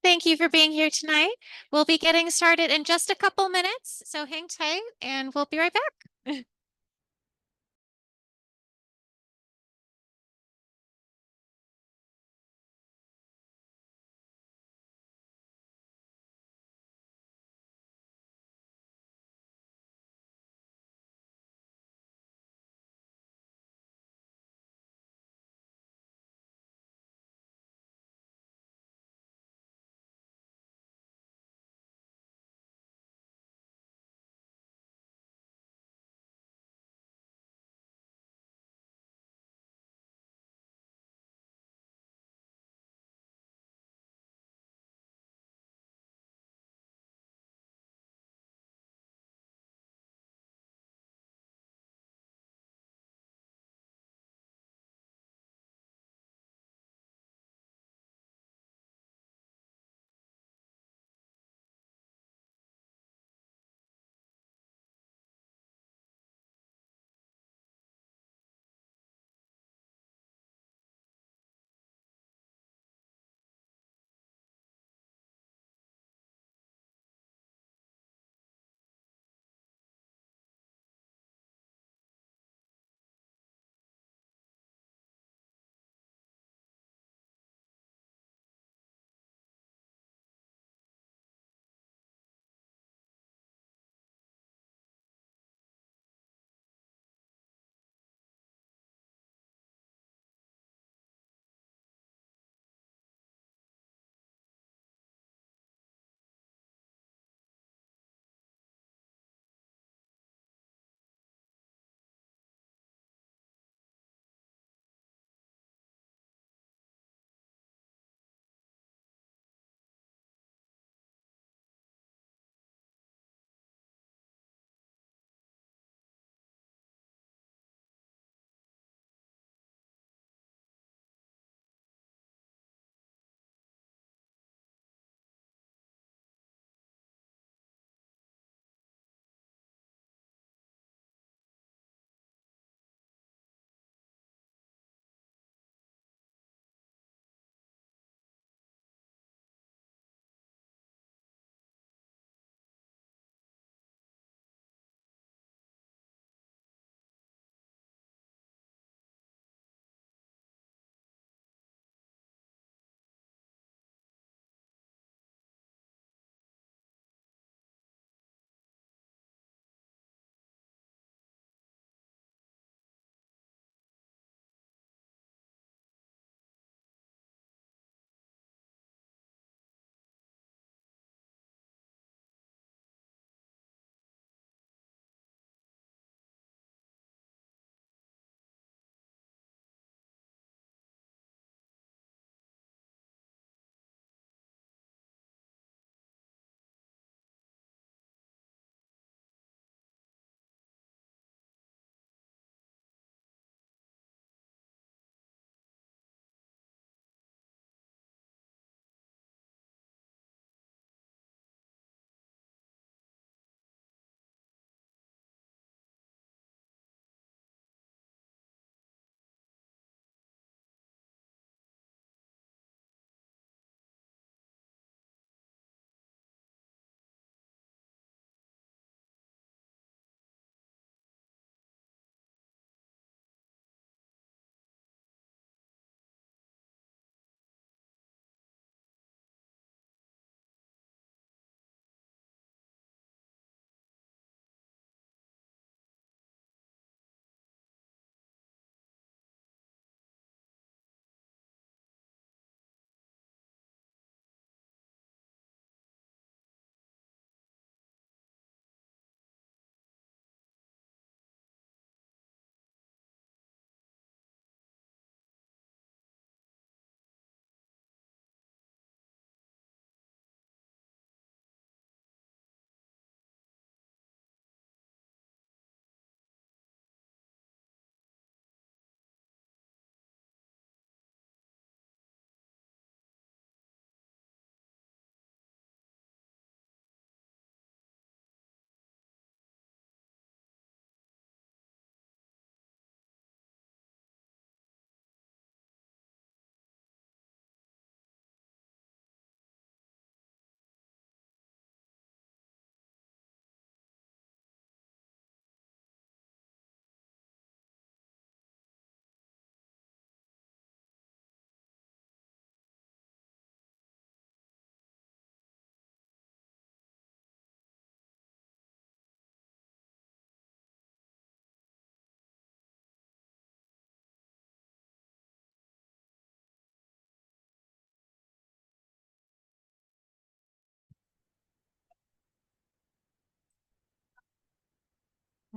Thank you for being here tonight. We'll be getting started in just a couple minutes, so hang tight and we'll be right back.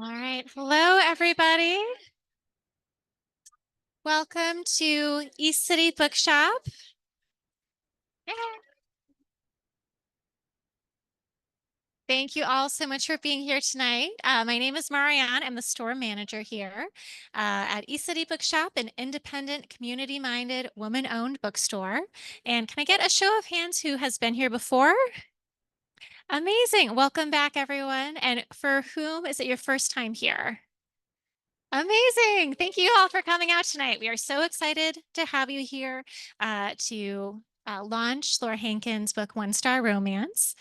All right. Hello, everybody. Welcome to East City Bookshop. Yay. Thank you all so much for being here tonight. My name is Marianne. I'm the store manager here at East City Bookshop, an independent, community-minded, woman-owned bookstore. And can I get a show of hands who has been here before? Amazing. Welcome back, everyone. And for whom is it your first time here? Amazing. Thank you all for coming out tonight. We are so excited to have you here to launch Laura Hankin's book, One Star Romance.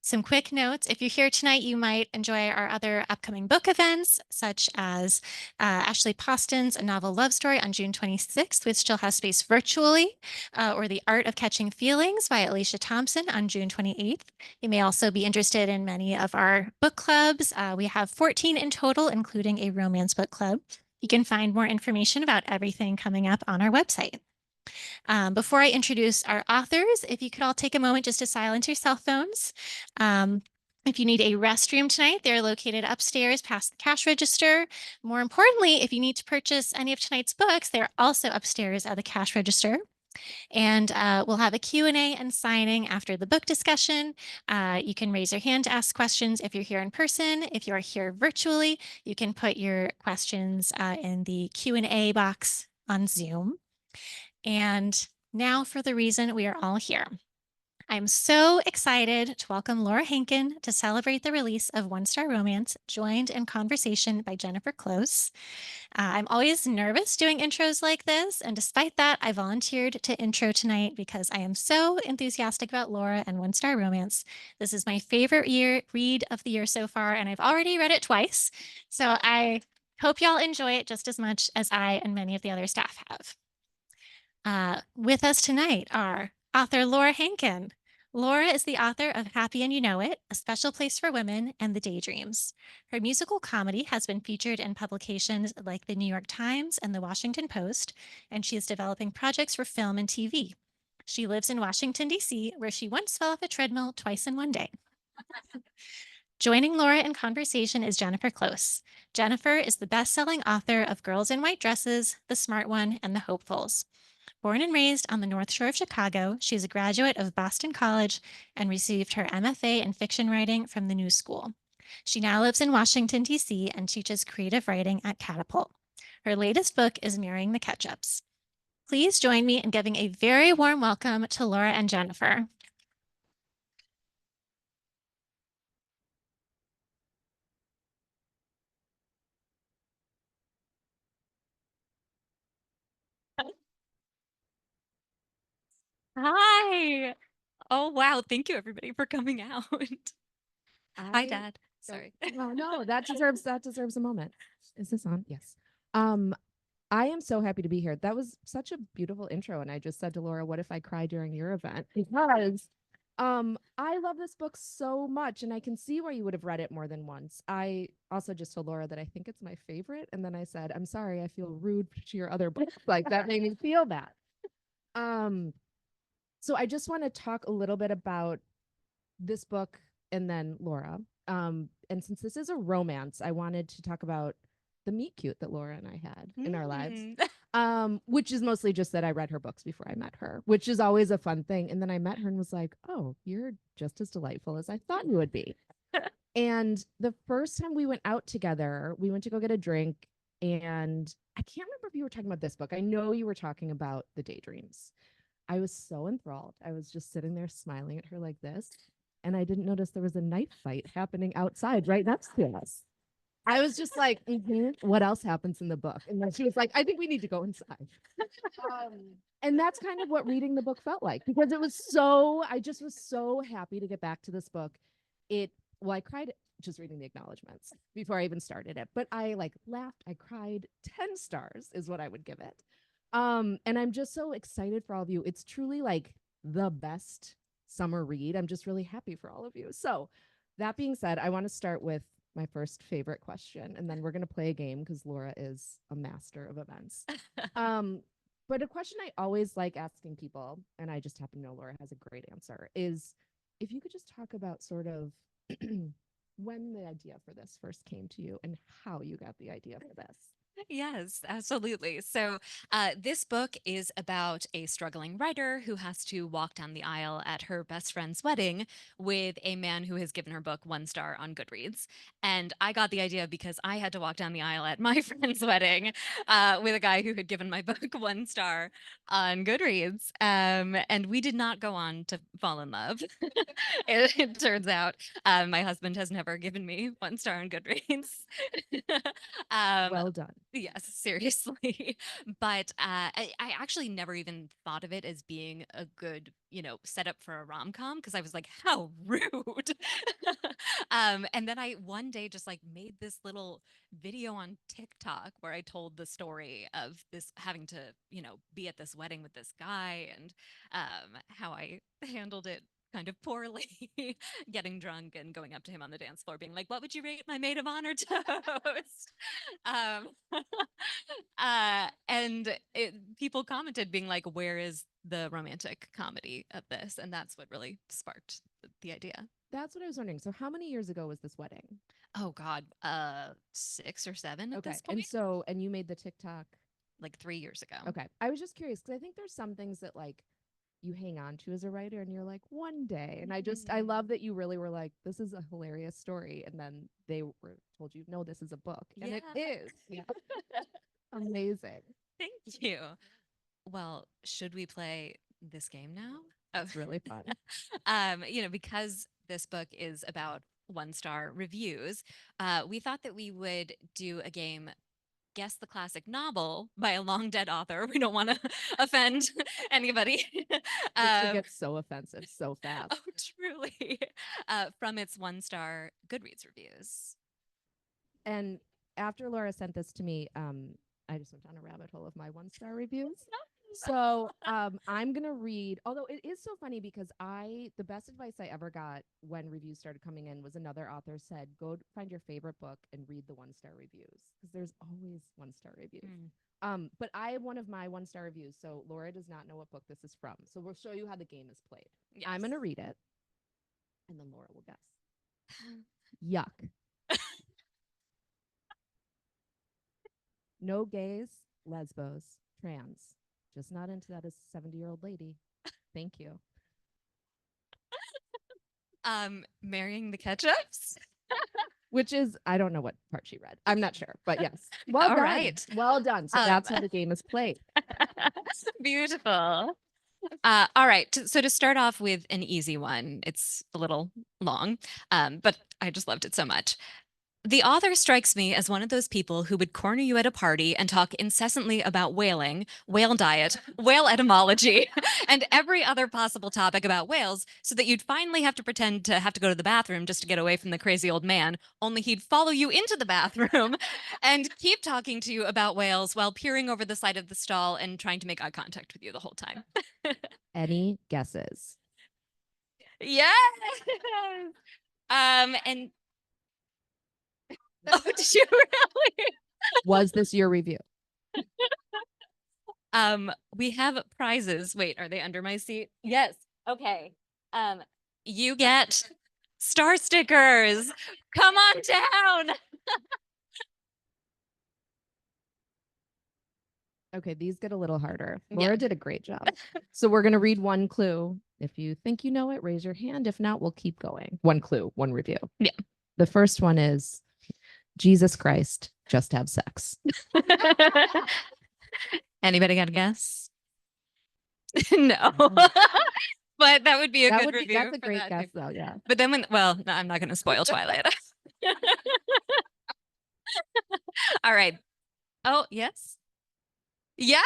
Some quick notes. If you're here tonight, you might enjoy our other upcoming book events, such as Ashley Poston's A Novel Love Story on June 26th, which still has space virtually, or The Art of Catching Feelings by Alicia Thompson on June 28th. You may also be interested in many of our book clubs. We have 14 in total, including a romance book club. You can find more information about everything coming up on our website. Before I introduce our authors, if you could all take a moment just to silence your cell phones. If you need a restroom tonight, they're located upstairs past the cash register. More importantly, if you need to purchase any of tonight's books, they're also upstairs at the cash register. And we'll have a Q&A and signing after the book discussion. You can raise your hand to ask questions if you're here in person. If you're here virtually, you can put your questions in the Q&A box on Zoom. And now for the reason we are all here. I'm so excited to welcome Laura Hankin to celebrate the release of One Star Romance, joined in conversation by Jennifer Close. I'm always nervous doing intros like this, and despite that, I volunteered to intro tonight because I am so enthusiastic about Laura and One Star Romance. This is my favorite read of the year so far, and I've already read it twice, so I hope y'all enjoy it just as much as I and many of the other staff have. With us tonight are author Laura Hankin. Laura is the author of Happy and You Know It, A Special Place for Women, and The Daydreams. Her musical comedy has been featured in publications like the New York Times and the Washington Post, and she is developing projects for film and TV. She lives in Washington, D.C., where she once fell off a treadmill twice in one day. Joining Laura in conversation is Jennifer Close. Jennifer is the best-selling author of Girls in White Dresses, The Smart One, and The Hopefuls. Born and raised on the North Shore of Chicago, she is a graduate of Boston College and received her MFA in fiction writing from the New School. She now lives in Washington, D.C. and teaches creative writing at Catapult. Her latest book is Marrying the Ketchups. Please join me in giving a very warm welcome to Laura and Jennifer. Hi. Oh, wow. Thank you, everybody, for coming out. Hi, Dad. Sorry. No, that deserves a moment. Is this on? Yes. I am so happy to be here. That was such a beautiful intro. And I just said to Laura, what if I cry during your event? Because I love this book so much, and I can see why you would have read it more than once. I also just told Laura that I think it's my favorite. And then I said, I'm sorry, I feel rude to your other books. Like that made me feel bad. So I just want to talk a little bit about this book and then Laura. And since this is a romance, I wanted to talk about the meet cute that Laura and I had in our lives. Which is mostly just that I read her books before I met her, which is always a fun thing. And then I met her and was like, oh, you're just as delightful as I thought you would be. And the first time we went out together, we went to go get a drink. And I can't remember if you were talking about this book. I know you were talking about The Daydreams. I was so enthralled. I was just sitting there smiling at her like this. And I didn't notice there was a knife fight happening outside right next to us. I was just like, what else happens in the book? And then she was like, I think we need to go inside. And that's kind of what reading the book felt like, because I just was so happy to get back to this book. I cried just reading the acknowledgments before I even started it, but I laughed, I cried. 10 stars is what I would give it. And I'm just so excited for all of you. It's truly like the best summer read. I'm just really happy for all of you. So that being said, I want to start with my first favorite question, and then we're going to play a game because Laura is a master of events. But a question I always like asking people, and I just happen to know Laura has a great answer, is if you could just talk about sort of when the idea for this first came to you and how you got the idea for this. Yes, absolutely. So, this book is about a struggling writer who has to walk down the aisle at her best friend's wedding with a man who has given her book 1 star on Goodreads. And I got the idea because I had to walk down the aisle at my friend's wedding with a guy who had given my book 1 star on Goodreads. And we did not go on to fall in love. It turns out my husband has never given me 1 star on Goodreads. Well done. Yes, seriously. But I actually never even thought of it as being a good, setup for a rom-com because I was like, how rude. And then I one day just like made this little video on TikTok where I told the story of this having to, be at this wedding with this guy and how I handled it kind of poorly, getting drunk and going up to him on the dance floor, being like, "What would you rate my maid of honor toast?" um, people commented, being like, "Where is the romantic comedy of this?" And that's what really sparked the idea. That's what I was wondering. So how many years ago was this wedding? Oh God, 6 or 7 at Okay. this point. And you made the TikTok Like 3 years ago. Okay. I was just curious because I think there's some things that like you hang on to as a writer and you're like one day. And I love that you really were like, this is a hilarious story. And then they were told you, no, this is a book. And it is. Yeah. Amazing. Thank you. Well, should we play this game now? Oh, It's really fun. Because this book is about 1 star reviews, we thought that we would do a game, Guess the Classic Novel by a long dead author. We don't want to offend anybody. Which gets so offensive so fast. Oh, truly. From its 1 star Goodreads reviews. And after Laura sent this to me, I just went down a rabbit hole of my 1 star reviews. So I'm gonna read, although it is so funny because the best advice I ever got when reviews started coming in was another author said, go find your favorite book and read the 1 star reviews because there's always 1 star reviews. But I have one of my 1 star reviews, so Laura does not know what book this is from. So we'll show you how the game is played. Yes. I'm gonna read it and then Laura will guess. Yuck. No gays, lesbos, trans. Just not into that as a 70-year-old lady. Thank you. Marrying the Ketchups? Which is, I don't know what part she read. I'm not sure, but yes. Well done. Right. Well done. So that's how the game is played. Beautiful. All right. So to start off with an easy one, it's a little long, but I just loved it so much. The author strikes me as one of those people who would corner you at a party and talk incessantly about whaling, whale diet, whale etymology, and every other possible topic about whales so that you'd finally have to pretend to have to go to the bathroom just to get away from the crazy old man, only he'd follow you into the bathroom and keep talking to you about whales while peering over the side of the stall and trying to make eye contact with you the whole time. Any guesses? Yes. And oh, did you really? Was this your review? We have prizes. Wait, are they under my seat? Yes. Okay. You get star stickers. Come on down. Okay, these get a little harder. Laura did a great job. So we're going to read one clue. If you think you know it, raise your hand. If not, we'll keep going. One clue, one review. Yeah. The first one is Jesus Christ, just have sex. Anybody got a guess? No. But that would be a good review. That's a great guess, though. Yeah. But then no, I'm not going to spoil Twilight. All right. Oh, yes. Yes.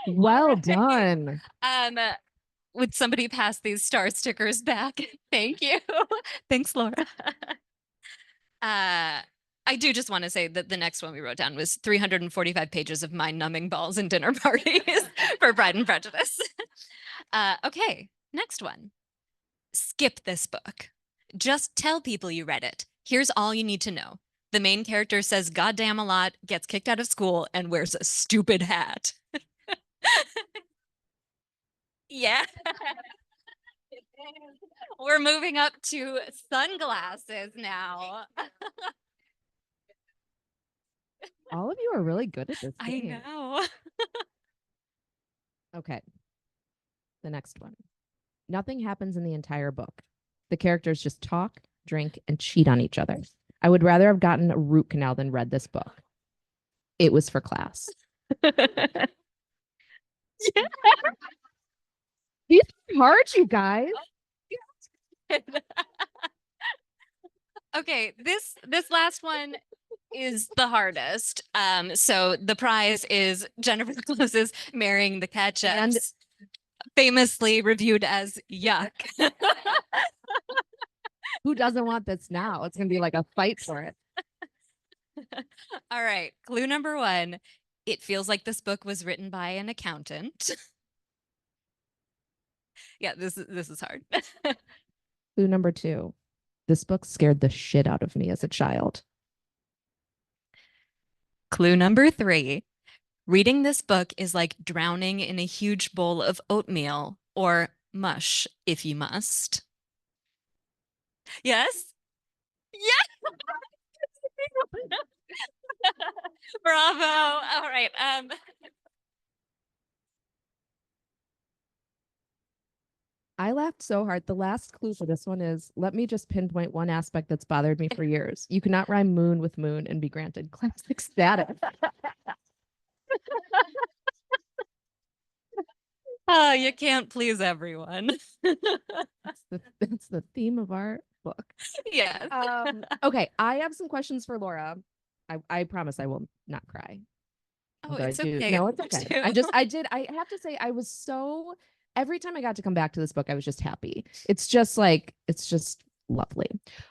Well done. Would somebody pass these star stickers back? Thank you. Thanks, Laura. I do just want to say that the next one we wrote down was 345 pages of mind-numbing balls and dinner parties for Pride and Prejudice. Okay, next one. Skip this book. Just tell people you read it. Here's all you need to know. The main character says goddamn a lot, gets kicked out of school, and wears a stupid hat. Yeah. We're moving up to sunglasses now. All of you are really good at this I game. know. Okay. The next one. Nothing happens in the entire book. The characters just talk, drink, and cheat on each other. I would rather have gotten a root canal than read this book. It was for class. These are hard, you guys. Okay, this last one is the hardest. So the prize is Jennifer Close's Marrying the Ketchups, And famously reviewed as yuck. who doesn't want this now? It's going to be like a fight for it. All right, clue number 1. It feels like this book was written by an accountant. Yeah, this is hard. Clue number 2. This book scared the shit out of me as a child. Clue number 3. Reading this book is like drowning in a huge bowl of oatmeal or mush if you must. Yes? Yes! Bravo. All right. I laughed so hard. The last clue for this one is, let me just pinpoint one aspect that's bothered me for years. You cannot rhyme moon with moon and be granted classic status. Oh, you can't please everyone. That's the theme of our book. Yes. Okay, I have some questions for Laura. I promise I will not cry. Oh, it's okay. No, it's okay. I have to say, I was so, every time I got to come back to this book, I was just happy. It's just lovely.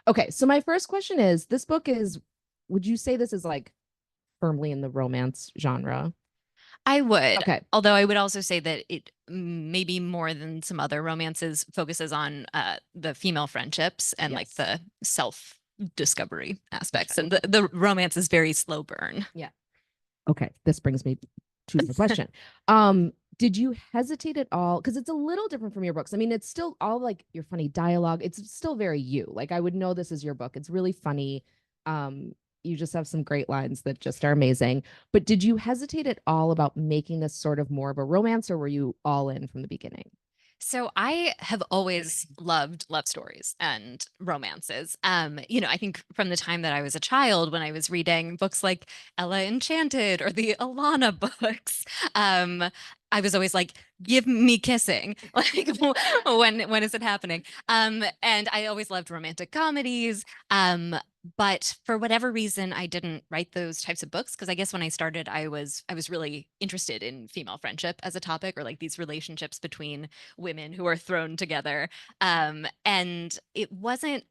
Okay, so my first question is, this book is, would you say this is like firmly in the romance genre? I would. Okay. Although I would also say that it maybe more than some other romances focuses on the female friendships and like the self-discovery aspects. And the romance is very slow burn. Yeah. Okay. This brings me to the question. Did you hesitate at all? Because it's a little different from your books. I mean, it's still all like your funny dialogue. It's still very you. Like I would know this is your book. It's really funny. You just have some great lines that just are amazing. But did you hesitate at all about making this sort of more of a romance, or were you all in from the beginning? So I have always loved love stories and romances. I think from the time that I was a child, when I was reading books like Ella Enchanted or the Alana books, I was always like, give me kissing. Like when is it happening? And I always loved romantic comedies. But for whatever reason, I didn't write those types of books because I guess when I started, I was really interested in female friendship as a topic, or like these relationships between women who are thrown together. And it wasn't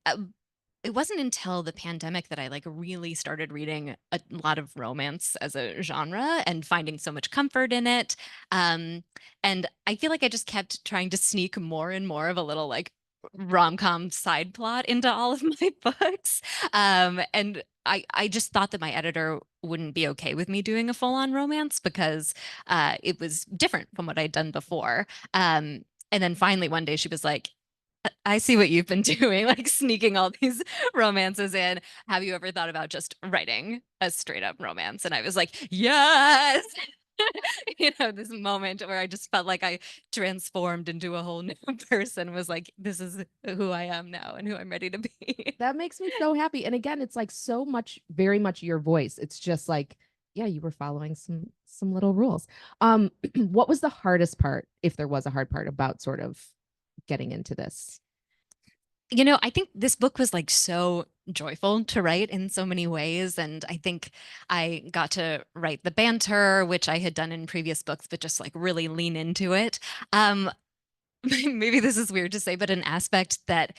until the pandemic that I like really started reading a lot of romance as a genre and finding so much comfort in it. And I feel like I just kept trying to sneak more and more of a little like rom-com side plot into all of my books. And I just thought that my editor wouldn't be okay with me doing a full-on romance because it was different from what I'd done before. And then finally one day she was like, I see what you've been doing, like sneaking all these romances in. Have you ever thought about just writing a straight up romance? And I was like, yes. This moment where I just felt like I transformed into a whole new person, was like, this is who I am now and who I'm ready to be. That makes me so happy. And again, it's like so much, very much your voice. It's just like, yeah, you were following some little rules. What was the hardest part, if there was a hard part, about sort of getting into this? I think this book was like so joyful to write in so many ways. And I think I got to write the banter, which I had done in previous books, but just like really lean into it. Maybe this is weird to say, but an aspect that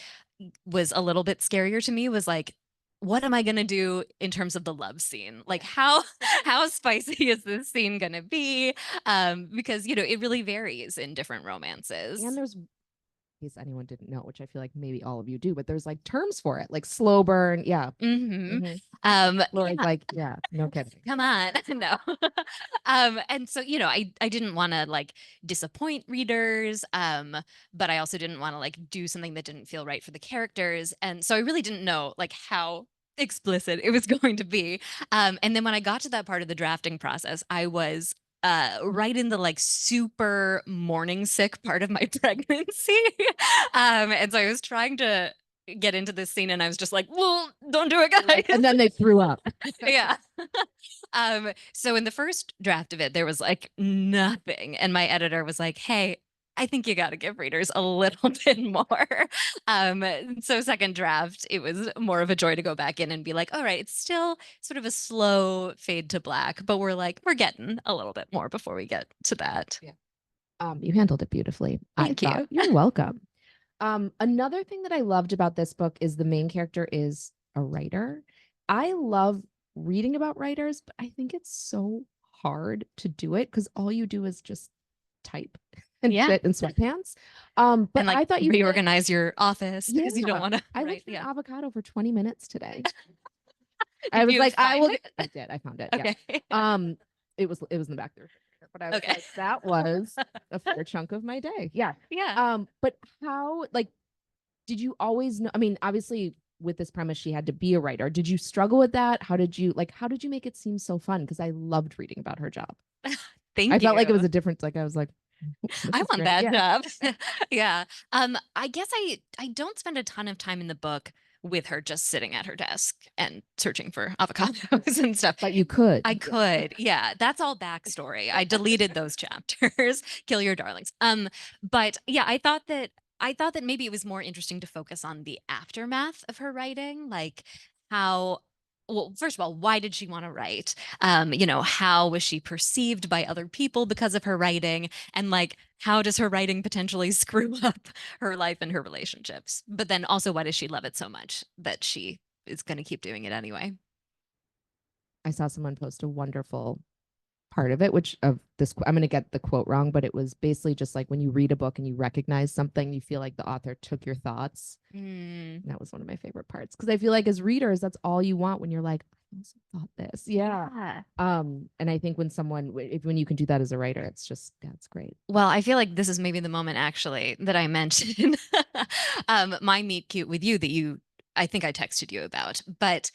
was a little bit scarier to me was like, what am I going to do in terms of the love scene? Like how spicy is this scene going to be? Because, it really varies in different romances. And there's in case anyone didn't know, which I feel like maybe all of you do, but there's like terms for it, like slow burn. Yeah. Laura's yeah. like, yeah, no kidding. Come on. No. And so, I didn't want to like disappoint readers, but I also didn't want to like do something that didn't feel right for the characters. And so I really didn't know like how explicit it was going to be. And then when I got to that part of the drafting process, I was right in the like super morning sick part of my pregnancy. And so I was trying to get into this scene and I was just like, well, don't do it, guys. And then they threw up. Yeah. So in the first draft of it, there was like nothing. And my editor was like, hey, I think you got to give readers a little bit more. So second draft, it was more of a joy to go back in and be like, all right, it's still sort of a slow fade to black, but we're getting a little bit more before we get to that. Yeah. You handled it beautifully. Thank you. You're welcome. Another thing that I loved about this book is the main character is a writer. I love reading about writers, but I think it's so hard to do it because all you do is just type and sit in sweatpants. But and like I thought you reorganize your office because you don't want to. I looked for avocado for 20 minutes today. I was like, I will. I did. I found it. Okay. Yeah. It was in the back there. But I was like, that was a fair chunk of my day. Yeah. Yeah. But how, like, did you always know? I mean, obviously with this premise, she had to be a writer. Did you struggle with that? How did you make it seem so fun? Because I loved reading about her job. I felt like it was a different, like, I was like, I want that job. Yeah. I guess I don't spend a ton of time in the book with her just sitting at her desk and searching for avocados and stuff. But you could. I could. Yeah. That's all backstory. I deleted those chapters. Kill your darlings. But yeah, I thought that maybe it was more interesting to focus on the aftermath of her writing, like how well, first of all, why did she want to write? How was she perceived by other people because of her writing? And like, how does her writing potentially screw up her life and her relationships? But then also, why does she love it so much that she is going to keep doing it anyway? I saw someone post a wonderful part of it, I'm going to get the quote wrong, but it was basically just like when you read a book and you recognize something, you feel like the author took your thoughts. That was one of my favorite parts because I feel like as readers, that's all you want when you're like, I also thought this. Yeah. And I think when you can do that as a writer, that's great. Well, I feel like this is maybe the moment actually that I mentioned my meet cute with you that I think I texted you about, but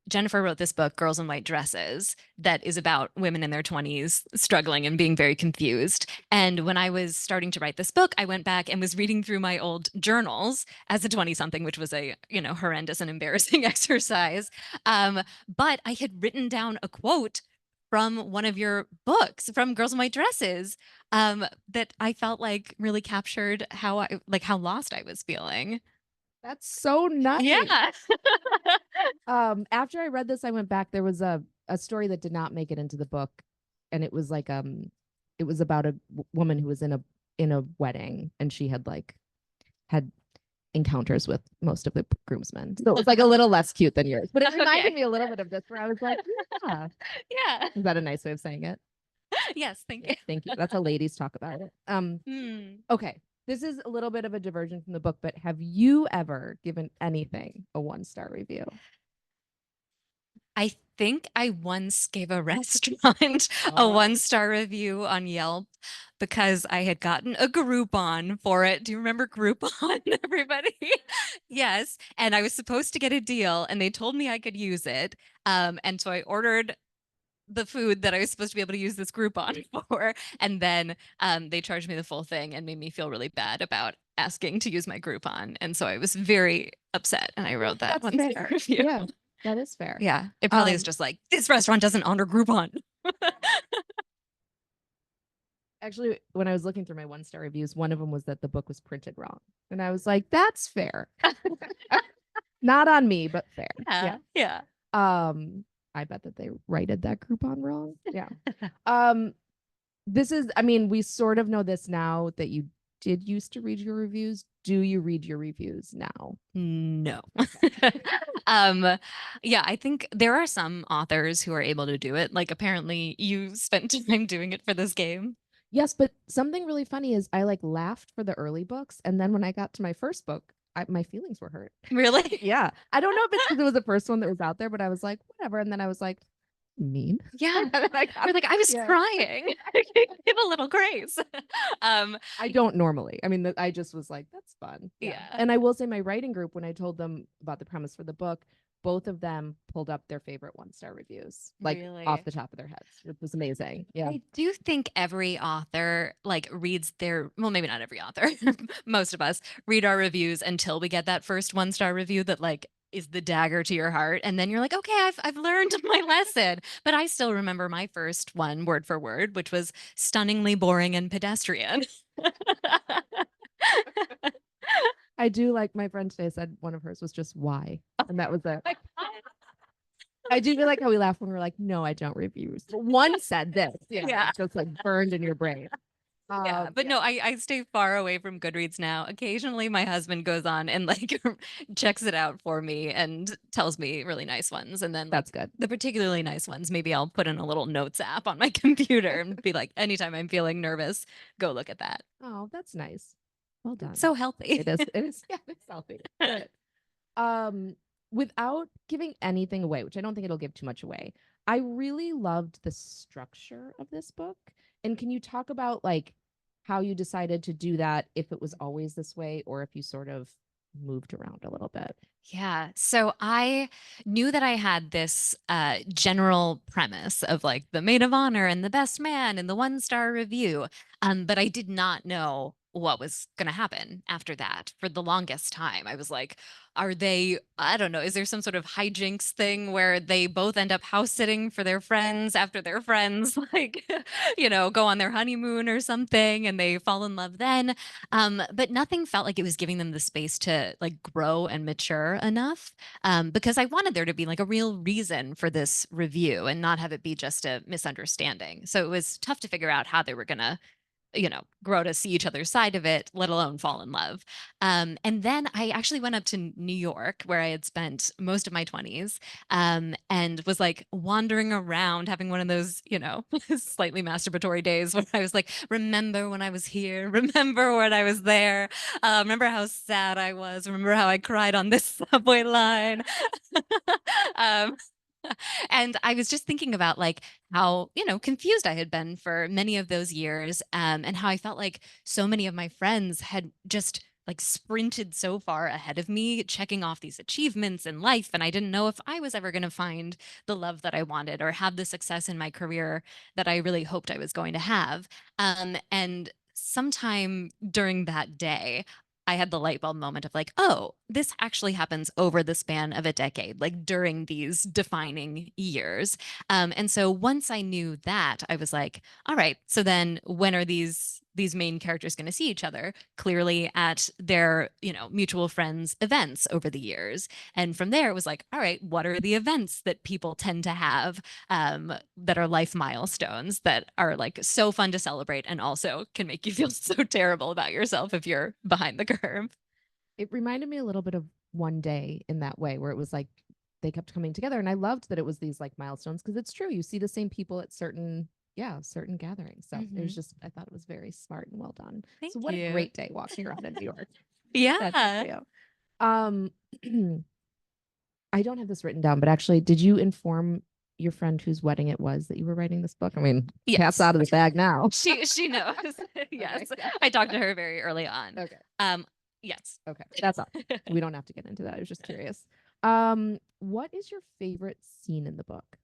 Jennifer wrote this book, Girls in White Dresses, that is about women in their 20s struggling and being very confused. And when I was starting to write this book, I went back and was reading through my old journals as a 20-something, which was a, horrendous and embarrassing exercise. But I had written down a quote from one of your books, from Girls in White Dresses, that I felt like really captured how lost I was feeling. That's so nice. Yeah. After I read this, I went back. There was a story that did not make it into the book, and it was like it was about a woman who was in a wedding, and she had encounters with most of the groomsmen. So it was like a little less cute than yours, but it reminded me a little bit of this, where I was like, yeah, yeah. Is that a nice way of saying it? Yes, thank you. Thank you. That's how ladies talk about it. Okay. This is a little bit of a diversion from the book, but have you ever given anything a 1-star review? I think I once gave a restaurant a 1-star review on Yelp because I had gotten a Groupon for it. Do you remember Groupon, everybody? Yes. And I was supposed to get a deal and they told me I could use it. And so I ordered the food that I was supposed to be able to use this Groupon for. And then they charged me the full thing and made me feel really bad about asking to use my Groupon. And so I was very upset and I wrote that 1-star review. Yeah, that is fair. Yeah. It probably is just like, this restaurant doesn't honor Groupon. Actually, when I was looking through my 1-star reviews, one of them was that the book was printed wrong. And I was like, that's fair. Not on me, but fair. Yeah. I bet that they righted that Groupon wrong. Yeah. We sort of know this now that you did used to read your reviews. Do you read your reviews now? No. Yeah, I think there are some authors who are able to do it. Like apparently you spent time doing it for this game. Yes, but something really funny is I like laughed for the early books, and then when I got to my first book, my feelings were hurt. Really? Yeah. I don't know if it's because it was the first one that was out there, but I was like, whatever. And then I was like, mean. Yeah. And then I got, You're like, I was yeah. crying. Give a little grace. I don't normally. I mean, I just was like, that's fun. Yeah. And I will say my writing group, when I told them about the premise for the book, both of them pulled up their favorite 1-star reviews, like Really? off the top of their heads. It was amazing. Yeah. I do think every author like reads their, well, maybe not every author, most of us read our reviews until we get that first 1-star review that like is the dagger to your heart. And then you're like, okay, I've learned my lesson. But I still remember my first one word for word, which was stunningly boring and pedestrian. I do like my friend today said one of hers was just why. And that was it. I do like how we laugh when we're like, no, I don't reviews. But one said this. Yeah. It's just like burned in your brain. Yeah, but no, I stay far away from Goodreads now. Occasionally my husband goes on and like checks it out for me and tells me really nice ones. And then like, That's good. the particularly nice ones, maybe I'll put in a little notes app on my computer and be like, anytime I'm feeling nervous, go look at that. Oh, that's nice. Well done. So healthy. It is. It is. Yeah, it's healthy. Good. Without giving anything away, which I don't think it'll give too much away, I really loved the structure of this book. And can you talk about like how you decided to do that, if it was always this way or if you sort of moved around a little bit? Yeah. So I knew that I had this general premise of like the maid of honor and the best man and the 1-star review. But I did not know what was going to happen after that for the longest time. I was like, are they, I don't know, is there some sort of hijinks thing where they both end up house sitting for their friends after their friends, like, go on their honeymoon or something and they fall in love then? But nothing felt like it was giving them the space to like grow and mature enough, because I wanted there to be like a real reason for this review and not have it be just a misunderstanding. So it was tough to figure out how they were going to grow to see each other's side of it, let alone fall in love. And then I actually went up to New York, where I had spent most of my 20s, and was like wandering around, having one of those, slightly masturbatory days where I was like, remember when I was here? Remember when I was there? Remember how sad I was? Remember how I cried on this subway line? um, and I was just thinking about like how, confused I had been for many of those years, and how I felt like so many of my friends had just like sprinted so far ahead of me, checking off these achievements in life. And I didn't know if I was ever going to find the love that I wanted or have the success in my career that I really hoped I was going to have. And sometime during that day, I had the light bulb moment of like, oh, this actually happens over the span of a decade, like during these defining years. And so once I knew that, I was like, all right, so then when are these main characters going to see each other? Clearly at their, mutual friends' events over the years. And from there, it was like, all right, what are the events that people tend to have, that are life milestones that are like so fun to celebrate and also can make you feel so terrible about yourself if you're behind the curve? It reminded me a little bit of One Day in that way, where it was like they kept coming together. And I loved that it was these like milestones, because it's true. You see the same people at certain gatherings. So it was just, I thought it was very smart and well done. Thank So what you. a great day walking around in New York. Yeah. Um, I don't have this written down, but actually, did you inform your friend whose wedding it was that you were writing this book? I mean, Yes. cat's out of the bag now. She knows. Yes. Okay. I talked to her very early on. Okay. Yes. Okay. That's all. We don't have to get into that. I was just curious. What is your favorite scene in the book?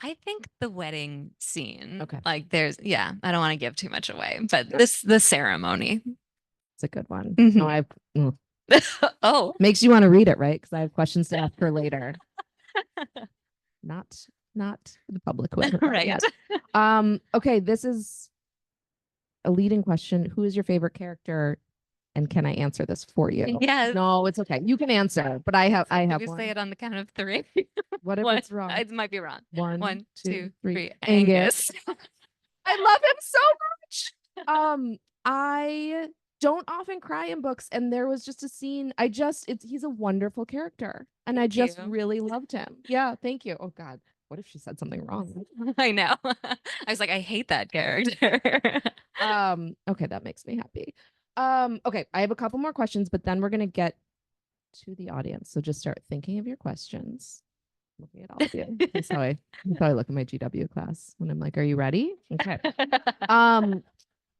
I think the wedding scene. Okay. Like I don't want to give too much away, but the ceremony. It's a good one. Mhm. No, Oh. makes you want to read it, right? Because I have questions to ask her later. Not for the public who hasn't read it Right. yet. Okay, this is a leading question. Who is your favorite character? And can I answer this for you? Yes. No, it's okay. You can answer, but I have We one. say it on the count of 3. What if it's wrong? It might be wrong. One, two, three. Angus. I love him so much. I don't often cry in books, and there was just a scene. He's a wonderful character, and I just you. really loved him. Yeah, thank you. Oh God, what if she said something wrong? I know. I was like, I hate that character. Okay, that makes me happy. Okay, I have a couple more questions, but then we're gonna get to the audience. So just start thinking of your questions. Looking at all of you. That's how I look at my GW class when I'm like, are you ready? Okay.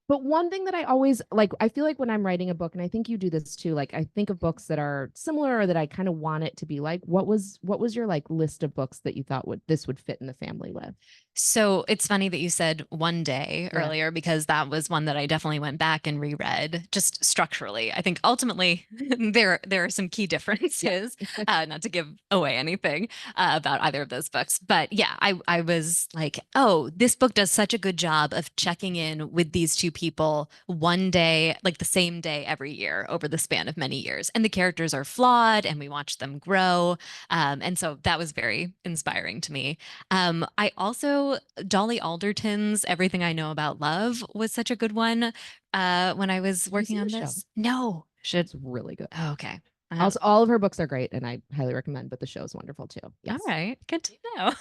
But one thing that I always like, I feel like when I'm writing a book, and I think you do this too, like I think of books that are similar or that I kind of want it to be like. What was your like list of books that you thought would fit in the family with? So it's funny that you said one day Yeah. earlier, because that was one that I definitely went back and reread just structurally. I think ultimately there are some key differences, not to give away anything about either of those books. But yeah, I was like, oh, this book does such a good job of checking in with these two people one day, like the same day every year over the span of many years. And the characters are flawed and we watch them grow. And so that was very inspiring to me. I also, Dolly Alderton's Everything I Know About Love was such a good one when I was working on this. No, should. It's really good. Oh, okay. Also, all of her books are great, and I highly recommend. But the show is wonderful too. Yes. All right, good to know.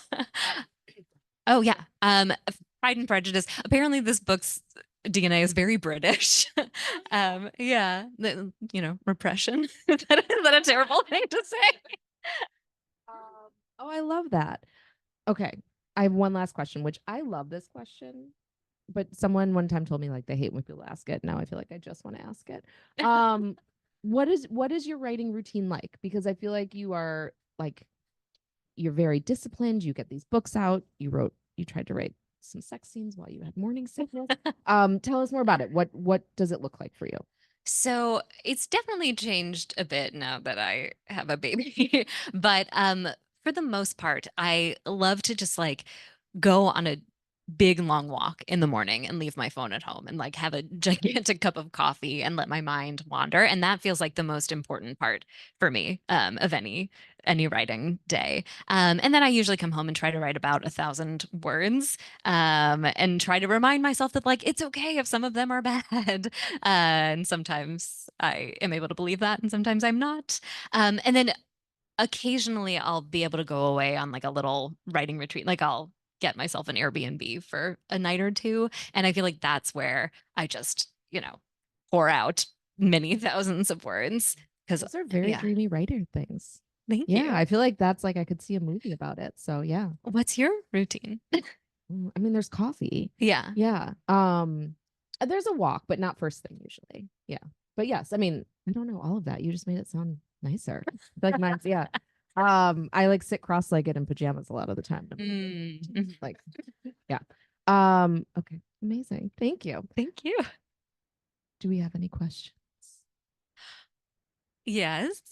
Oh yeah, Pride and Prejudice. Apparently, this book's DNA is very British. Yeah, repression. Is that a terrible thing to say? Oh, I love that. Okay, I have one last question, which I love this question, but someone one time told me like they hate when people ask it. Now I feel like I just want to ask it. What is your writing routine like? Because I feel like you're very disciplined. You get these books out. You tried to write some sex scenes while you had morning sickness. Tell us more about it. What does it look like for you? So it's definitely changed a bit now that I have a baby. But for the most part, I love to just like go on a big long walk in the morning and leave my phone at home and like have a gigantic cup of coffee and let my mind wander. And that feels like the most important part for me of any writing day. And then I usually come home and try to write about 1,000 words and try to remind myself that like it's okay if some of them are bad. And sometimes I am able to believe that, and sometimes I'm not. And then occasionally I'll be able to go away on like a little writing retreat. Like I'll get myself an Airbnb for a night or two. And I feel like that's where I just, pour out many thousands of words. Because Those are very dreamy writer things. Thank you. I feel like that's like I could see a movie about it. So yeah. What's your routine? I mean, there's coffee. Yeah. Yeah. There's a walk, but not first thing usually. Yeah. But yes, I mean, I don't know all of that. You just made it sound nicer. Like mine's, yeah. I like sit cross-legged in pajamas a lot of the time. Like, yeah. Okay. Amazing. Thank you. Thank you. Do we have any questions? Yes.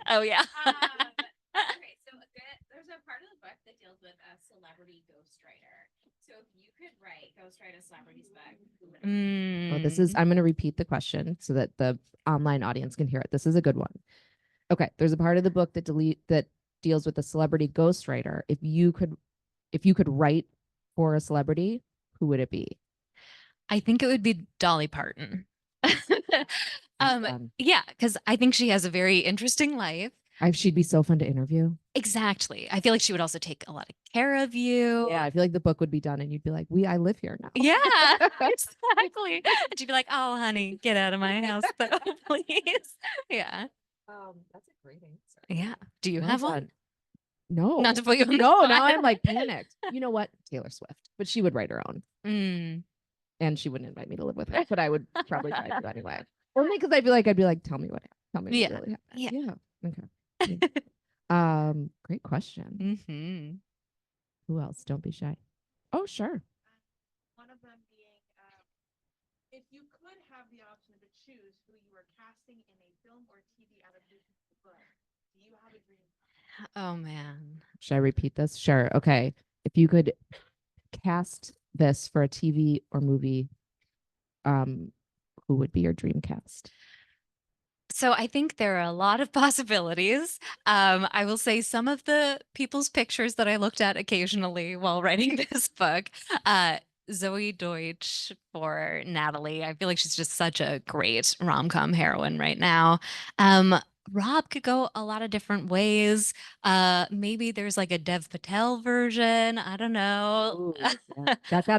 Oh yeah. Okay, so there's a part of the book that deals with a celebrity ghostwriter. So if you could ghostwrite a celebrity's book, who would it be? Oh, this is, I'm going to repeat the question so that the online audience can hear it. This is a good one. Okay, there's a part of the book that deals with a celebrity ghostwriter. If you could write for a celebrity, who would it be? I think it would be Dolly Parton. Yeah, because I think she has a very interesting life. She'd be so fun to interview. Exactly. I feel like she would also take a lot of care of you. Yeah, I feel like the book would be done and you'd be like, I live here now. Yeah, exactly. And she'd be like, oh, honey, get out of my house, though, please. Yeah. That's a great answer. Yeah. Do you have one? No. Not to put you on the No, spot. now I'm like panicked. You know what? Taylor Swift. But she would write her own. And she wouldn't invite me to live with her, but I would probably try to anyway. Only because I'd be like, tell me what happened. Tell me what really happened. Yeah. Okay. Yeah. Great question. Who else? Don't be shy. Oh, sure. One of them being, if you could have the option to choose who you were casting in a film or TV adaptation of the book, do you have a dream? Oh man. Should I repeat this? Sure. Okay. If you could cast this for a TV or movie, who would be your dream cast? So I think there are a lot of possibilities. I will say some of the people's pictures that I looked at occasionally while writing this book. Zoe Deutsch for Natalie. I feel like she's just such a great rom-com heroine right now. Rob could go a lot of different ways. Maybe there's like a Dev Patel version. I don't know. Ooh, yeah.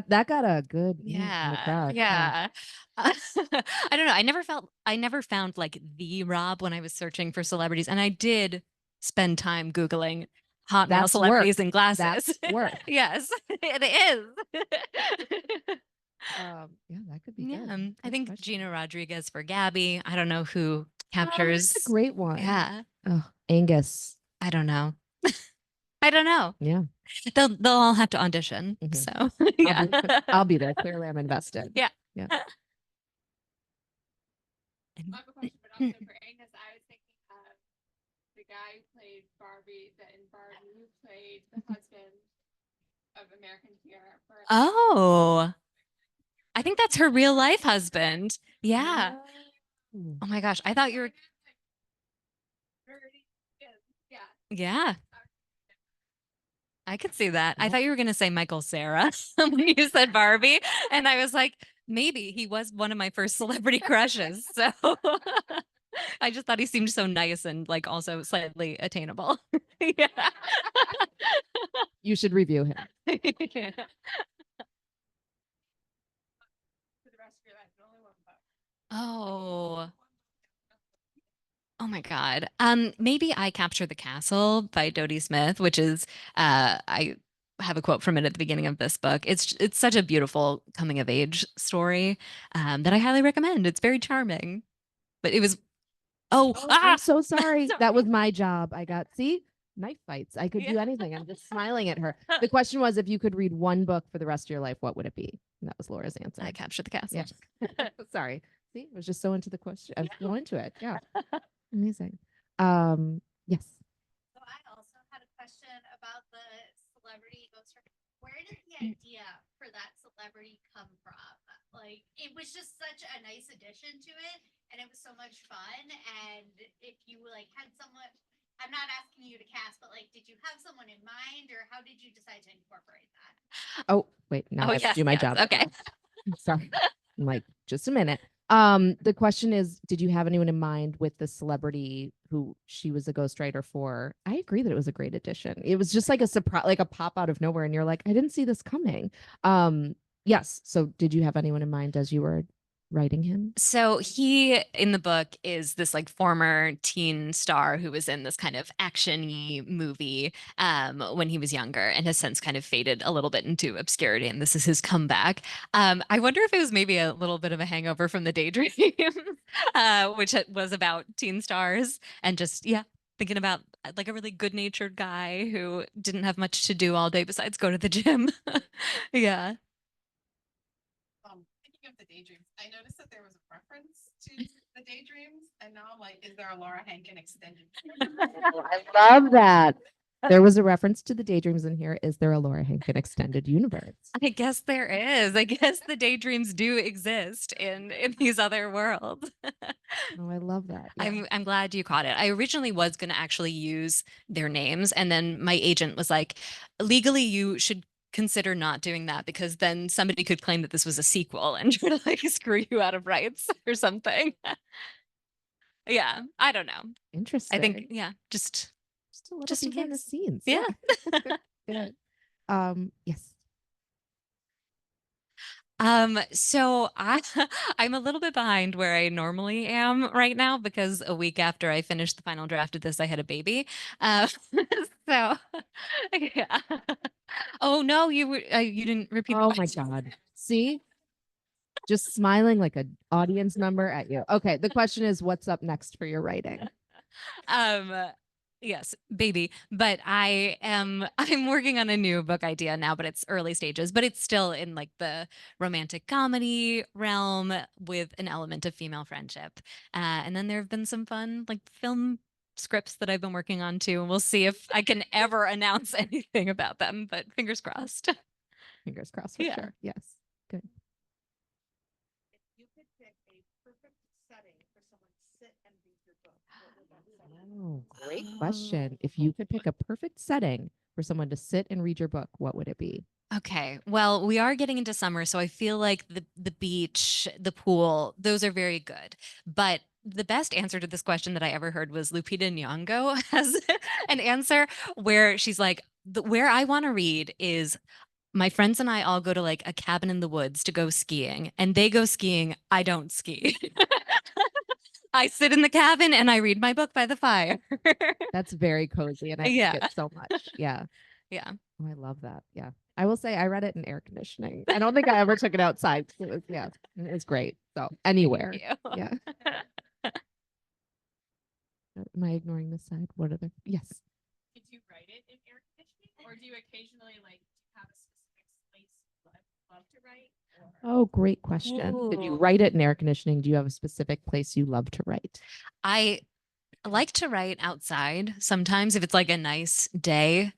That got a good in the Yeah, crowd. yeah. I don't know. I never found like the Rob when I was searching for celebrities, and I did spend time Googling hot male That's work. celebrities in glasses. That's work. Yes, it is. Yeah, that could be Yeah, good. I Good think question. Gina Rodriguez for Gabby. I don't know who captures. That's a great one. Yeah, Oh, Angus. I don't know. I don't know. Yeah. They'll all have to audition. Mhm. So yeah, I'll be there. Clearly, I'm invested. yeah. Yeah. I have a question, but also for Angus, I was thinking of the guy who played Barbie, that in Barbie who played the husband of American Sierra for Oh, I think that's her real life husband. Yeah. Oh. Oh my gosh, I thought you were. yeah. Yeah, I could see that. I Yeah. thought you were going to say Michael Cera when you said Barbie, and I was like, maybe he was one of my first celebrity crushes. So I just thought he seemed so nice and like also slightly attainable. Yeah. You should review him. For the rest of your life, only one book. Oh. Oh my God. Maybe I Capture the Castle by Dodie Smith, which is I have a quote from it at the beginning of this book. It's such a beautiful coming of age story that I highly recommend. It's very charming. But it was I'm so sorry. Sorry. That was my job. I got knife fights. I could Yeah. do anything. I'm just smiling at her. The question was, if you could read one book for the rest of your life, what would it be? And that was Laura's answer. I Capture the Castle. Yeah. Sorry. See, I was just so into the question. I was so into it. Yeah. Amazing. Yes. So I also had a question about the celebrity ghostwriter. Where did the idea for that celebrity come from? Like, it was just such a nice addition to it, and it was so much fun. And if you like had someone, I'm not asking you to cast, but like, did you have someone in mind, or how did you decide to incorporate that? Oh, wait. Now I have to yes, do my yes, job. Okay. Sorry. I'm like, just a minute. The question is, did you have anyone in mind with the celebrity who she was a ghostwriter for? I agree that it was a great addition. It was just like a surprise, like a pop out of nowhere, and you're like, I didn't see this coming. Yes. So did you have anyone in mind as you were writing him? So he in the book is this like former teen star who was in this kind of action-y movie when he was younger and has since kind of faded a little bit into obscurity, and this is his comeback. I wonder if it was maybe a little bit of a hangover from the Daydream, which was about teen stars and just thinking about like a really good-natured guy who didn't have much to do all day besides go to the gym. Yeah. Thinking of the Daydreams, I noticed that there was a reference to the Daydreams, and now I'm like, is there a Laura Hankin extended? I love that. There was a reference to the Daydreams in here. Is there a Laura Hankin extended universe? I guess there is. I guess the daydreams do exist in these other worlds. Oh, I love that. Yeah. I'm glad you caught it. I originally was going to actually use their names, and then my agent was like, legally, you should consider not doing that because then somebody could claim that this was a sequel and try to like screw you out of rights or something. Yeah, I don't know. Interesting. I think just a little just in behind the case. scenes. Yeah. Good. Yes. So I'm a little bit behind where I normally am right now because a week after I finished the final draft of this, I had a baby. So yeah. Oh no, you didn't repeat the Oh my question. God. See? Just smiling like an audience member at you. Okay. The question is, what's up next for your writing? Um, yes, baby. But I'm working on a new book idea now, but it's early stages, but it's still in like the romantic comedy realm with an element of female friendship. And then there have been some fun like film scripts that I've been working on too. And we'll see if I can ever announce anything about them, but fingers crossed. Fingers crossed for Yeah. sure. Yes. Good. If you could pick a perfect setting for someone to sit and read your book, what would that setting be? Oh, great question. If you could pick a perfect setting for someone to sit and read your book, what would it be? Okay. Well, we are getting into summer, so I feel like the beach, the pool, those are very good. But the best answer to this question that I ever heard was Lupita Nyong'o has an answer where she's like, where I want to read is my friends and I all go to like a cabin in the woods to go skiing, and they go skiing. I don't ski. I sit in the cabin and I read my book by the fire. That's very cozy, and I Yeah. like it so much. Yeah. Yeah. Oh, I love that. Yeah. I will say I read it in air conditioning. I don't think I ever took it outside. It was, yeah, it was great. So anywhere. Thank you. Yeah. Am I ignoring this side? What other? Yes. Did you write it in air conditioning, or do you occasionally like have a specific place you love to write? Oh, great question. Did you Ooh. write it in air conditioning? Do you have a specific place you love to write? I like to write outside sometimes if it's like a nice day.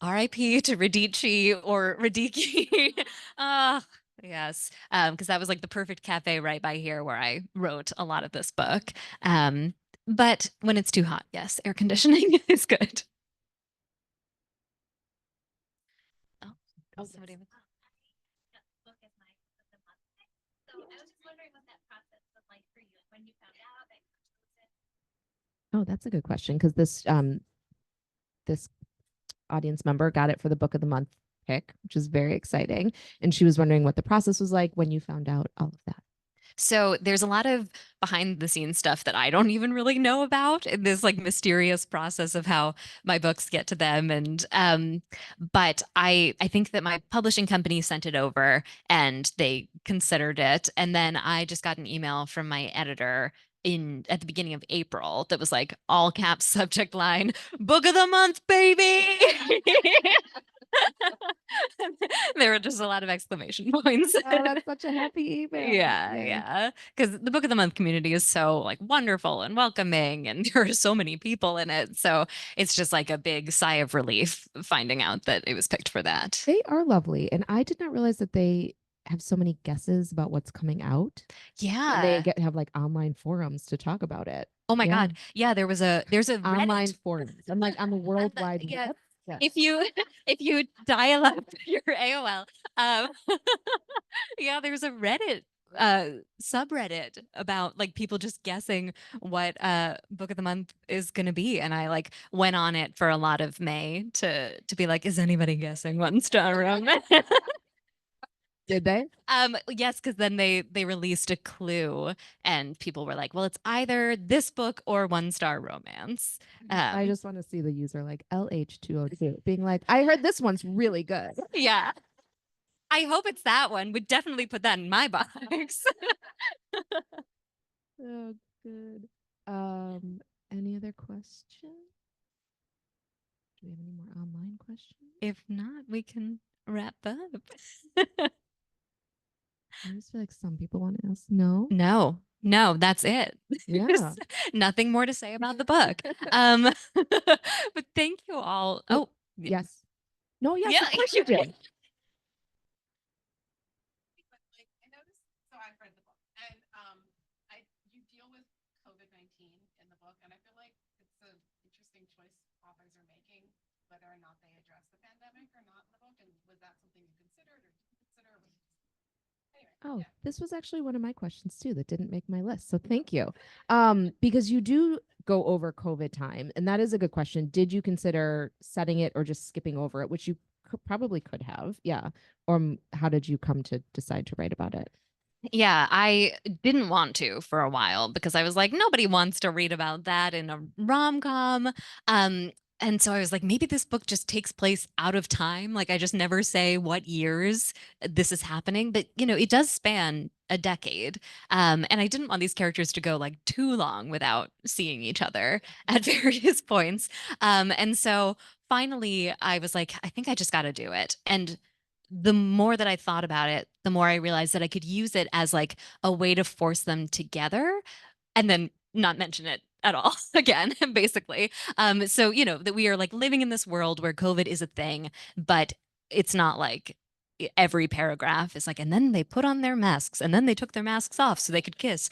RIP to Radici or Radiki. Ah, yes. Because that was like the perfect cafe right by here where I wrote a lot of this book. But when it's too hot, yes, air conditioning is good. Oh, somebody. Book is my book of the month. So I was just wondering what that process was like for you when you found out that you chose it. Oh, that's a good question because this audience member got it for the book of the month pick, which is very exciting. And she was wondering what the process was like when you found out all of that. So there's a lot of behind the scenes stuff that I don't even really know about in this like mysterious process of how my books get to them. And but I think that my publishing company sent it over and they considered it. And then I just got an email from my editor in at the beginning of April that was like all caps subject line, book of the month, baby. There were just a lot of exclamation points. Oh, that's such a happy email. Yeah. Because the book of the month community is so like wonderful and welcoming, and there are so many people in it. So it's just like a big sigh of relief finding out that it was picked for that. They are lovely. And I did not realize that they have so many guesses about what's coming out. Yeah. And they have like online forums to talk about it. Oh my Yeah. God. Yeah, there's a Online Reddit. forums. I'm like on the World Wide Yeah. Web. Yes. If you dial up your AOL, um, yeah, there's a Reddit subreddit about like people just guessing what book of the month is going to be, and I like went on it for a lot of May to be like, is anybody guessing one star romance? Did they? Yes, because then they released a clue and people were like, well, it's either this book or one star romance. I just want to see the user like LH202 being like, I heard this one's really good. Yeah. I hope it's that one. Would definitely put that in my box. Oh, good. Any other questions? Do we have any more online questions? If not, we can wrap up. I just feel like some people want to ask. No. No, that's it. Yeah. There's nothing more to say about the book. But thank you all. Oh, Yes. No, yes, Yeah. of course you did. But like I noticed, so I've read the book, and you deal with COVID-19 in the book, and I feel like it's an interesting choice authors are making whether or not they address the pandemic or not in the book. And was that something you considered or didn't consider? Anyway, Oh, yeah. this was actually one of my questions too that didn't make my list. So thank you. Because you do go over COVID time, and that is a good question. Did you consider setting it or just skipping over it, which you probably could have? Yeah. Or how did you come to decide to write about it? Yeah, I didn't want to for a while because I was like, nobody wants to read about that in a rom-com. And so I was like, maybe this book just takes place out of time. Like I just never say what years this is happening, but it does span a decade. And I didn't want these characters to go like too long without seeing each other at various points. And so finally I was like, I think I just got to do it. And the more that I thought about it, the more I realized that I could use it as like a way to force them together and then not mention it at all again, basically. So, that we are like living in this world where COVID is a thing, but it's not like every paragraph is like, and then they put on their masks and then they took their masks off so they could kiss.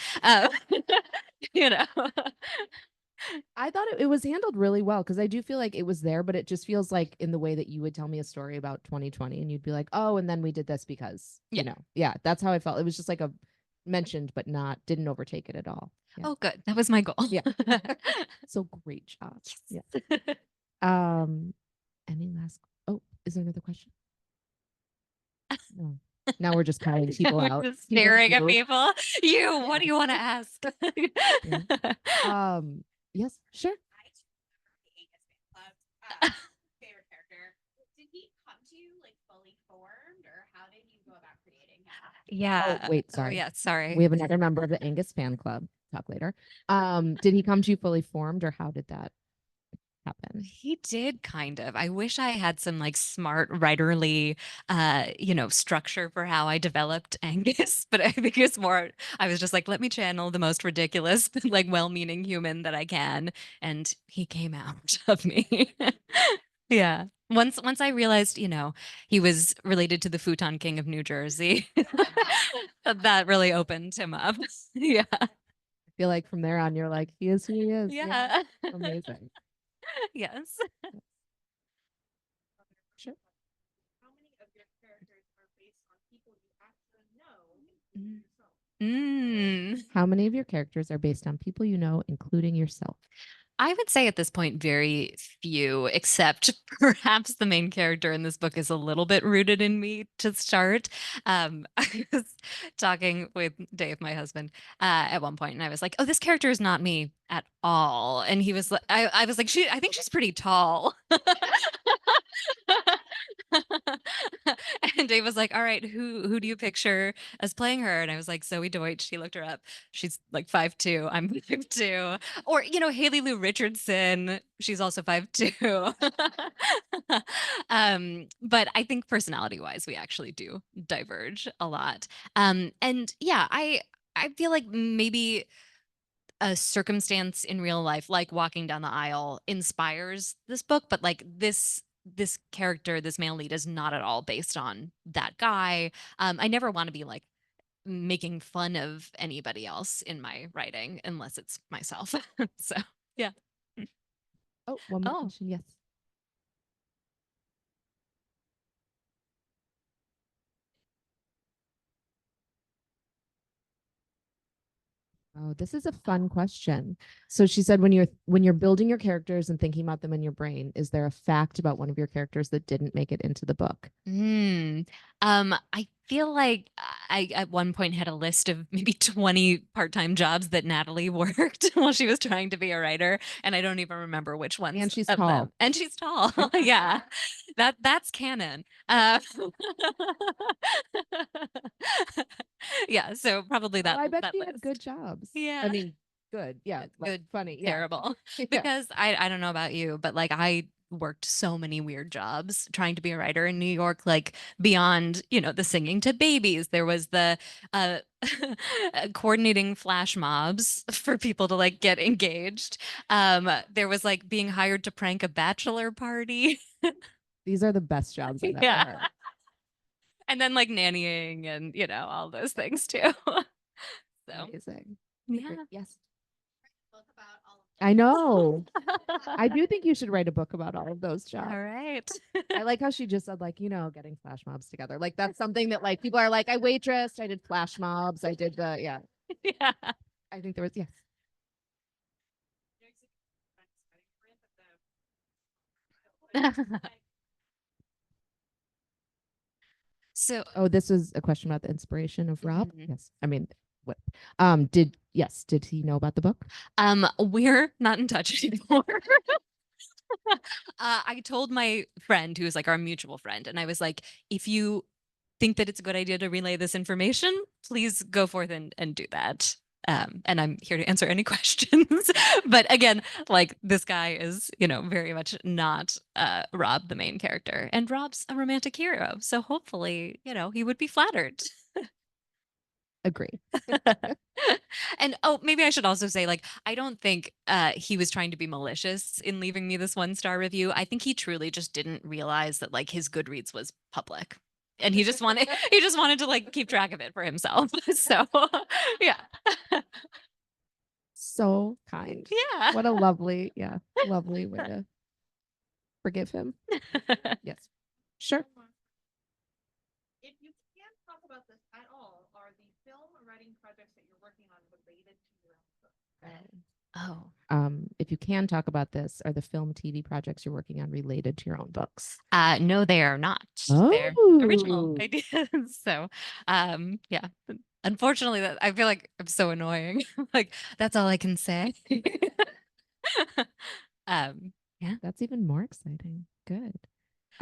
You know. I thought it was handled really well because I do feel like it was there, but it just feels like in the way that you would tell me a story about 2020 and you'd be like, oh, and then we did this because, Yeah. yeah, that's how I felt. It was just like mentioned, but didn't overtake it at all. Yeah. Oh, good. That was my goal. Yeah. So great job. Yeah. Any last? Oh, is there another question? No. Now we're just calling people We're out. just People staring at move. people. What do you want to ask? Yes, sure. Favorite character. Did he come to you like fully formed, or how did you go about creating him? Yeah. Oh, wait, sorry. Yeah, sorry. We have another member of the Angus fan club. Talk later. Did he come to you fully formed, or how did that happen? He did kind of. I wish I had some like smart writerly structure for how I developed Angus, but I think it's more I was just like, let me channel the most ridiculous, like well-meaning human that I can. And he came out of me. Yeah. Once I realized, he was related to the Futon King of New Jersey, that really opened him up. Yeah. I feel like from there on, you're like, he is who he is. Yeah. Amazing. Yes. Sure. How many of your characters are based on people you actually know, including yourself? How many of your characters are based on people you know, including yourself? I would say at this point, very few, except perhaps the main character in this book is a little bit rooted in me to start. I was talking with Dave, my husband, at one point, and I was like, "Oh, this character is not me at all." And he was like, "I was like, I think she's pretty tall." And Dave was like, "All right, who do you picture as playing her?" And I was like, "Zoe Deutsch." He looked her up. She's like 5'2". I'm 5'2". Or, Haley Lou Richardson, she's also 5'2". But I think personality wise, we actually do diverge a lot. And yeah, I feel like maybe a circumstance in real life, like walking down the aisle, inspires this book, but like this character, this male lead, is not at all based on that guy. I never want to be like making fun of anybody else in my writing unless it's myself. So yeah. Oh, one more Oh. question. Yes. Oh, this is a fun question. So she said when you're building your characters and thinking about them in your brain, is there a fact about one of your characters that didn't make it into the book? I feel like I at one point had a list of maybe 20 part-time jobs that Natalie worked while she was trying to be a writer, and I don't even remember which ones. And she's of tall. them. And she's tall. Yeah. That's canon. Yeah, so probably Oh, I bet that she had list. good jobs. Yeah. I mean, good. Yeah. Like, Good, funny. Yeah. terrible. Yeah. Because I don't know about you, but like I worked so many weird jobs trying to be a writer in New York, like beyond, the singing to babies. There was the uh coordinating flash mobs for people to like get engaged. There was like being hired to prank a bachelor party. These are the best jobs I've ever Yeah. heard. And then like nannying and, all those things too. So Amazing. yeah. Great. Yes. Book about all of I know. I do think you should write a book about all of those jobs. All right. I like how she just said, like, getting flash mobs together. Like, that's something that, like, people are like, I waitressed, I did flash mobs, I did yeah. Yeah. I think there was, yes. So Oh, this was a question about the inspiration of Rob. Mhm. Yes. I mean, what? Did he know about the book? We're not in touch anymore. I told my friend, who is like our mutual friend, and I was like, if you think that it's a good idea to relay this information, please go forth and do that. And I'm here to answer any questions. But again, like this guy is, very much not Rob, the main character. And Rob's a romantic hero. So hopefully, he would be flattered. Agree. And maybe I should also say, like, I don't think he was trying to be malicious in leaving me this 1-star review. I think he truly just didn't realize that like his Goodreads was public. And he just wanted to like keep track of it for himself. So yeah. So kind. Yeah. What a lovely way to forgive him. Yes. Sure. If you can't talk about this at all, are the film writing projects Oh. If you can talk about this, are the film TV projects you're working on related to your own books? No, they are not. They're original Oh. ideas. So, yeah. Unfortunately, that I feel like I'm so annoying. Like that's all I can say. Yeah. That's even more exciting. Good.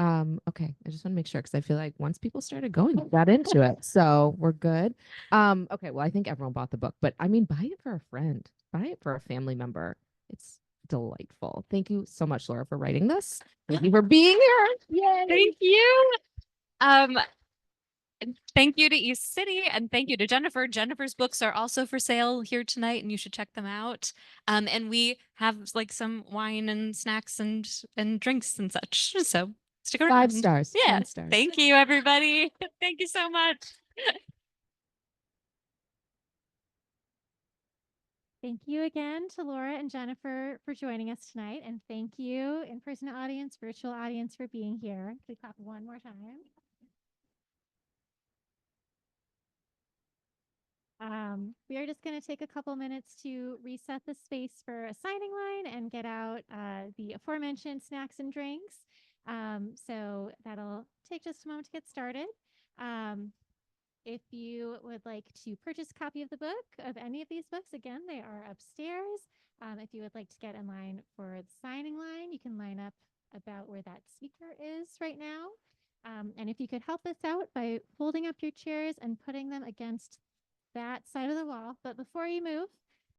Okay, I just want to make sure because I feel like once people started going, they got into it. So we're good. Okay, well, I think everyone bought the book, but I mean, buy it for a friend, buy it for a family member. It's delightful. Thank you so much, Laura, for writing this. Thank you for being here. Yay. Thank you. Um, and thank you to East City and thank you to Jennifer. Jennifer's books are also for sale here tonight and you should check them out. And we have like some wine and snacks and drinks and such. So stick around. 5 stars. Yeah. 5 stars. Thank you, everybody. Thank you so much. Thank you again to Laura and Jennifer for joining us tonight. And thank you, in-person audience, virtual audience, for being here. Can we clap one more time? We are just going to take a couple minutes to reset the space for a signing line and get out the aforementioned snacks and drinks. So that'll take just a moment to get started. If you would like to purchase a copy of the book, of any of these books, again, they are upstairs. If you would like to get in line for the signing line, you can line up about where that speaker is right now. And if you could help us out by folding up your chairs and putting them against that side of the wall. But before you move,